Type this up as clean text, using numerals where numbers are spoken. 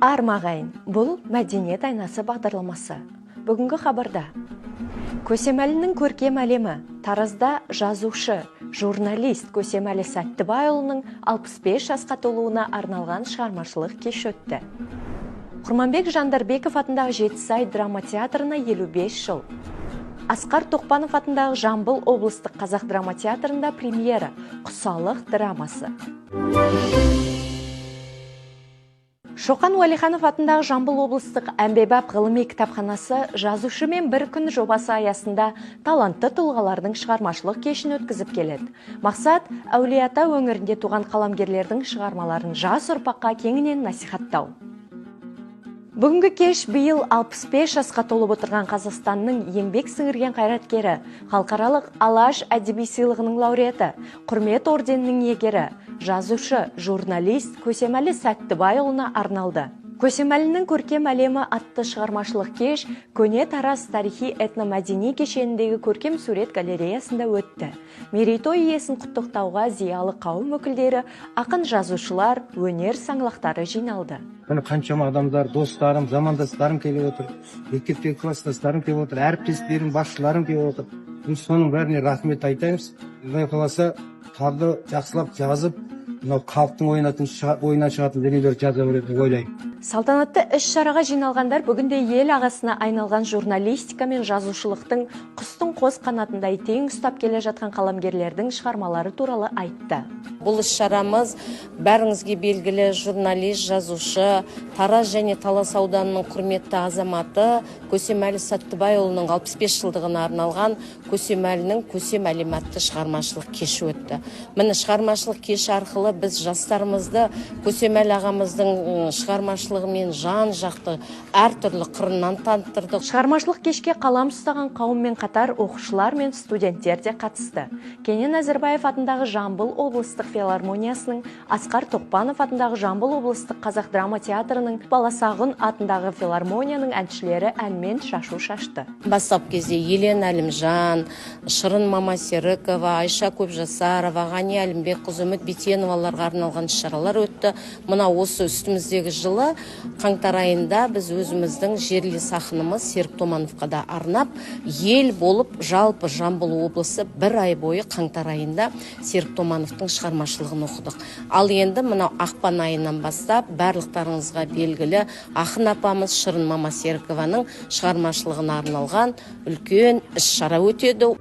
Армағайын, бұл мәдениет айнасы бағдарламасы. Бүгінгі хабарда Көсемәлінің көркем әлемі, Таразда жазушы, журналист Көсемәлі Сәттібайұлының 65 жасқа толуына арналған шығармашылық кеш өтті. Құрманбек Жандарбеков атындағы Жетісай драма театрына 55 жыл. Асқар Тоқпанов атындағы Жамбыл облыстық қазақ драма театрында премьера «Құсалық» драмасы. Шоқан Уәлиханов атындағы Жамбыл облыстық әмбебап ғылыми кітапханасы жазушымен бір күн жобасы аясында талантты тұлғалардың шығармашылық кешін өткізіп келеді. Мақсат Әулиеата өңірінде туған қаламгерлердің шығармаларын жас ұрпаққа кеңінен насихаттау. Бүгінгі кеш биыл 65 жасқа толып отырған Қазақстанның еңбек сіңірген қайраткері, халықаралық Алаш әдеби сыйлығының лауреаты, құрмет орденінің иегері, жазушы, журналист Көсемәлі Сәттібайұлына арналды. Көсемәлінің көркем әлемі атты шығармашылық кеш Көне Тараз тарихи этномәдени кешеніндегі көркем сурет галереясында өтті. Мерейтой иесін құттықтауға зиялы қауым өкілдері, ақын жазушылар, өнер саңлақтары жиналды. Қаншама адамдар, достарым, замандастарым келіп отыр, мектептегі класстастарым келіп отыр, әріптестерім, басшыларым келіп отыр. Соның бәріне рахмет айтаймыз. Құдай қаласа, тарды жақсылап жазып, халықтың ойынан шығатын дүниелер жаза береді деп ойлаймын. Салтанатты іс-шараға жиналғандар бүгінде ел ағасына айналған журналистика мен жазушылықтың құстың қос қанатындай тең ұстап келе жатқан қаламгерлердің шығармалары туралы айтты. Бұл іс-шарамыз бәріңізге белгілі журналист, жазушы, Тараз және Талас ауданының құрметті азаматы Көсемәлі Сәттібайұлының 65 жылдығына арналған Көсемәлінің Көсем әлемі атты шығармашылық кеші өтті. Міне шығармашылық кеш арқылы біз жастарымызды Көсемәлі ағамыздың шығармашылығымен жан жақты әртүрлі қырынан таныстырдық. Шығармашылық кешке қалам ұстаған қауыммен қатар оқушылар мен студенттер де қатысты. Кенен Әзірбаев атындағы Жамбыл облыстық филармониясының, Асқар Тоқпанов атындағы Жамбыл облыстық қазақ драма театрының, Баласағұн атындағы филармонияның әншілері әнмен шашу шашты. Бастап кезде Елен Әлімжан, Шырын Мамасерікова, Айша Көпжасарова, Ғани Әлімбекқызы, Үміт Бетеноваларға арналған шаралар өтті. Мына осы үстіміздегі жылы қаңтар айында біз өзіміздің жерлес ақынымыз Серік Томановқа да арнап, ел болып жалпы Жамбыл облысы бір ай бойы қаңтар айында Серік Томановтың шығармашылығын оқыдық. Ал енді мына ақпан айынан бастап барлықтарыңызға белгілі ақын апамыз Шырын Мамасерікованың шығармашылығына арналған үлкен іс-шара өтеді.